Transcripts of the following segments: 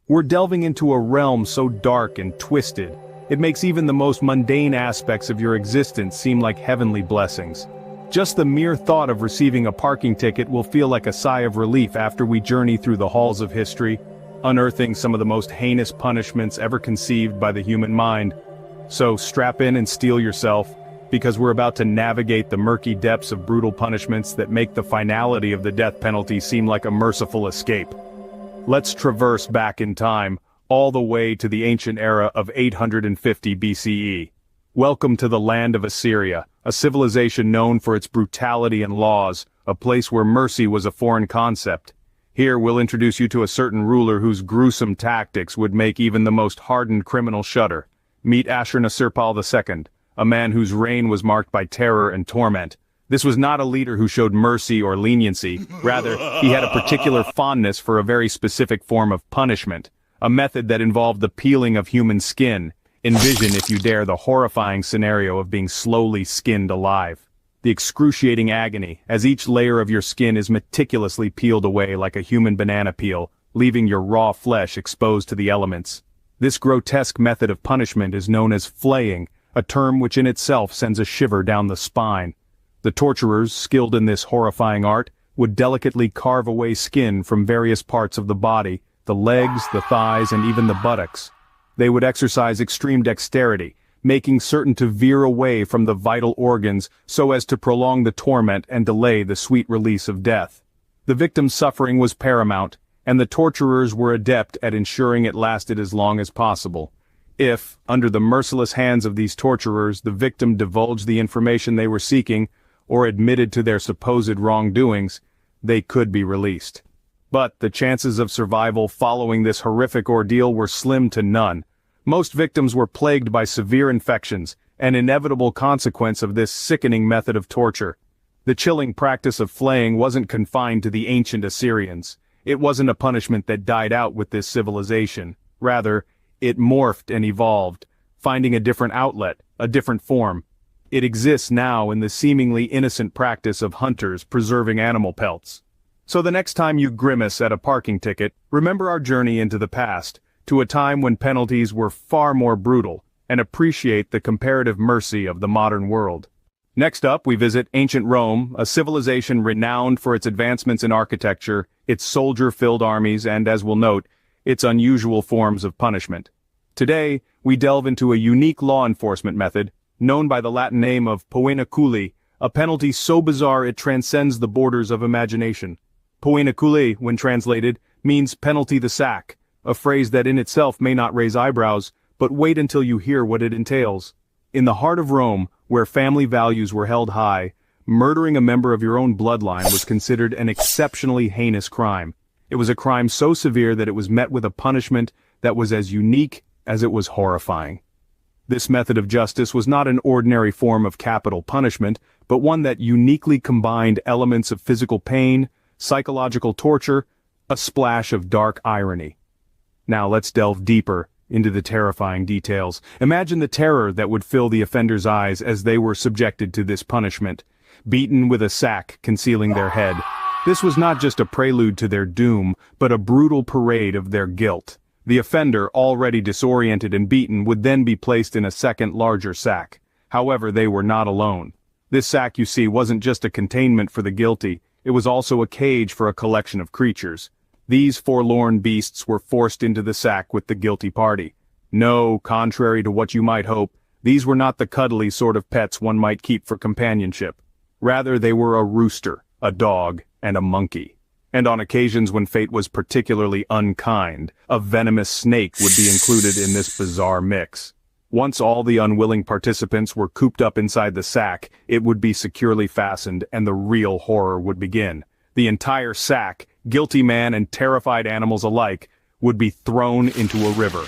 We're delving into a realm so dark and twisted, it makes even the most mundane aspects of your existence seem like heavenly blessings. Just the mere thought of receiving a parking ticket will feel like a sigh of relief after we journey through the halls of history, unearthing some of the most heinous punishments ever conceived by the human mind. So strap in and steel yourself, because we're about to navigate the murky depths of brutal punishments that make the finality of the death penalty seem like a merciful escape. Let's traverse back in time, all the way to the ancient era of 850 BCE. Welcome to the land of Assyria, a civilization known for its brutality and laws, a place where mercy was a foreign concept. Here we'll introduce you to a certain ruler whose gruesome tactics would make even the most hardened criminal shudder. Meet Ashurnasirpal II, a man whose reign was marked by terror and torment. This was not a leader who showed mercy or leniency, rather, he had a particular fondness for a very specific form of punishment, a method that involved the peeling of human skin. Envision, if you dare, the horrifying scenario of being slowly skinned alive. The excruciating agony, as each layer of your skin is meticulously peeled away like a human banana peel, leaving your raw flesh exposed to the elements. This grotesque method of punishment is known as flaying, a term which in itself sends a shiver down the spine. The torturers, skilled in this horrifying art, would delicately carve away skin from various parts of the body, the legs, the thighs, and even the buttocks. They would exercise extreme dexterity, making certain to veer away from the vital organs so as to prolong the torment and delay the sweet release of death. The victim's suffering was paramount, and the torturers were adept at ensuring it lasted as long as possible. If, under the merciless hands of these torturers, the victim divulged the information they were seeking, or admitted to their supposed wrongdoings, they could be released. But the chances of survival following this horrific ordeal were slim to none. Most victims were plagued by severe infections, an inevitable consequence of this sickening method of torture. The chilling practice of flaying wasn't confined to the ancient Assyrians. It wasn't a punishment that died out with this civilization. Rather, it morphed and evolved, finding a different outlet, a different form. It exists now in the seemingly innocent practice of hunters preserving animal pelts. So the next time you grimace at a parking ticket, remember our journey into the past, to a time when penalties were far more brutal, and appreciate the comparative mercy of the modern world. Next up, we visit ancient Rome, a civilization renowned for its advancements in architecture, its soldier-filled armies, and, as we'll note, its unusual forms of punishment. Today, we delve into a unique law enforcement method, known by the Latin name of poena culi, a penalty so bizarre it transcends the borders of imagination. Poena culi, when translated, means penalty the sack, a phrase that in itself may not raise eyebrows, but wait until you hear what it entails. In the heart of Rome, where family values were held high, murdering a member of your own bloodline was considered an exceptionally heinous crime. It was a crime so severe that it was met with a punishment that was as unique as it was horrifying. This method of justice was not an ordinary form of capital punishment, but one that uniquely combined elements of physical pain, psychological torture, a splash of dark irony. Now let's delve deeper into the terrifying details. Imagine the terror that would fill the offender's eyes as they were subjected to this punishment, beaten with a sack concealing their head. This was not just a prelude to their doom, but a brutal parade of their guilt. The offender, already disoriented and beaten, would then be placed in a second, larger sack. However, they were not alone. This sack, you see, wasn't just a containment for the guilty, it was also a cage for a collection of creatures. These forlorn beasts were forced into the sack with the guilty party. No, contrary to what you might hope, these were not the cuddly sort of pets one might keep for companionship. Rather, they were a rooster, a dog, and a monkey. And on occasions when fate was particularly unkind, a venomous snake would be included in this bizarre mix. Once all the unwilling participants were cooped up inside the sack, it would be securely fastened and the real horror would begin. The entire sack, guilty man and terrified animals alike, would be thrown into a river.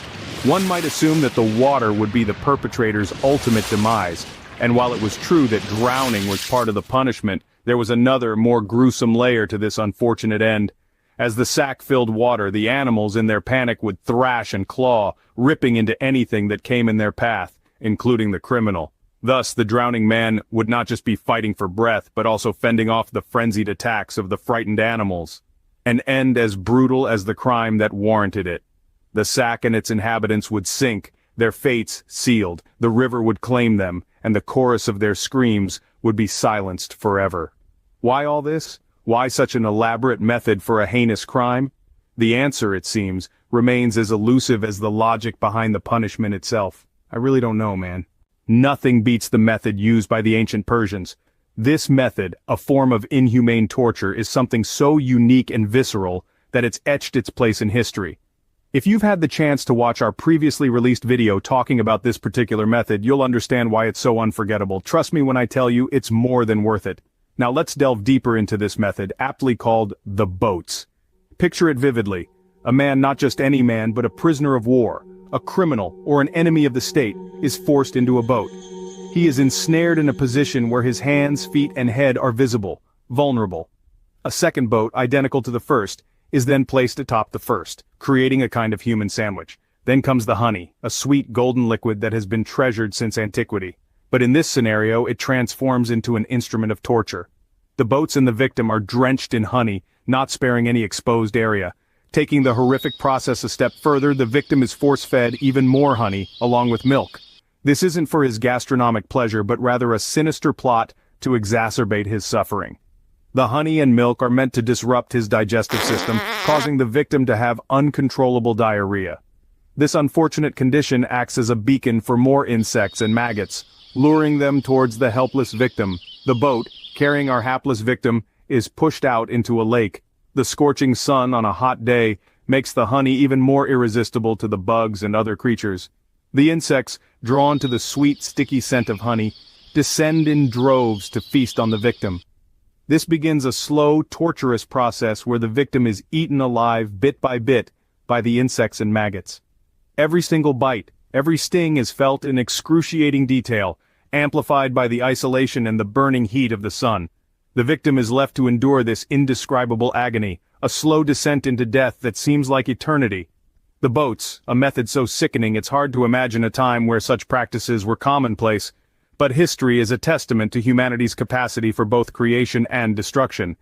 One might assume that the water would be the perpetrator's ultimate demise, and while it was true that drowning was part of the punishment, there was another, more gruesome layer to this unfortunate end. As the sack filled water, the animals in their panic would thrash and claw, ripping into anything that came in their path, including the criminal. Thus, the drowning man would not just be fighting for breath, but also fending off the frenzied attacks of the frightened animals. An end as brutal as the crime that warranted it. The sack and its inhabitants would sink, their fates sealed, the river would claim them, and the chorus of their screams would be silenced forever. Why all this? Why such an elaborate method for a heinous crime? The answer, it seems, remains as elusive as the logic behind the punishment itself. I really don't know, man. Nothing beats the method used by the ancient Persians. This method, a form of inhumane torture, is something so unique and visceral that it's etched its place in history. If you've had the chance to watch our previously released video talking about this particular method, you'll understand why it's so unforgettable. Trust me when I tell you, it's more than worth it. Now let's delve deeper into this method, aptly called the boats. Picture it vividly. A man, not just any man, but a prisoner of war, a criminal, or an enemy of the state, is forced into a boat. He is ensnared in a position where his hands, feet, and head are visible, vulnerable. A second boat, identical to the first, is then placed atop the first, creating a kind of human sandwich. Then comes the honey, a sweet golden liquid that has been treasured since antiquity. But in this scenario, it transforms into an instrument of torture. The boats and the victim are drenched in honey, not sparing any exposed area. Taking the horrific process a step further, the victim is force-fed even more honey, along with milk. This isn't for his gastronomic pleasure, but rather a sinister plot to exacerbate his suffering. The honey and milk are meant to disrupt his digestive system, causing the victim to have uncontrollable diarrhea. This unfortunate condition acts as a beacon for more insects and maggots, luring them towards the helpless victim. The boat, carrying our hapless victim, is pushed out into a lake. The scorching sun on a hot day makes the honey even more irresistible to the bugs and other creatures. The insects, drawn to the sweet, sticky scent of honey, descend in droves to feast on the victim. This begins a slow, torturous process where the victim is eaten alive bit by the insects and maggots. Every single bite, every sting is felt in excruciating detail, amplified by the isolation and the burning heat of the sun. The victim is left to endure this indescribable agony, a slow descent into death that seems like eternity. The boats, a method so sickening it's hard to imagine a time where such practices were commonplace. But history is a testament to humanity's capacity for both creation and destruction.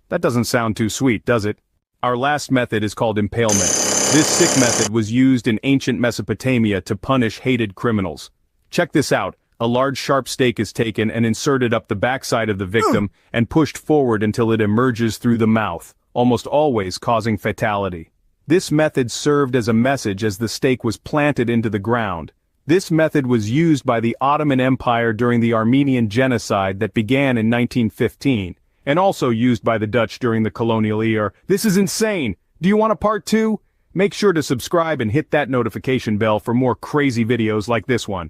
That doesn't sound too sweet, does it? Our last method is called impalement. This sick method was used in ancient Mesopotamia to punish hated criminals. Check this out. A large sharp stake is taken and inserted up the backside of the victim and pushed forward until it emerges through the mouth, almost always causing fatality. This method served as a message as the stake was planted into the ground. This method was used by the Ottoman Empire during the Armenian genocide that began in 1915, and also used by the Dutch during the colonial era. This is insane! Do you want a part 2? Make sure to subscribe and hit that notification bell for more crazy videos like this one.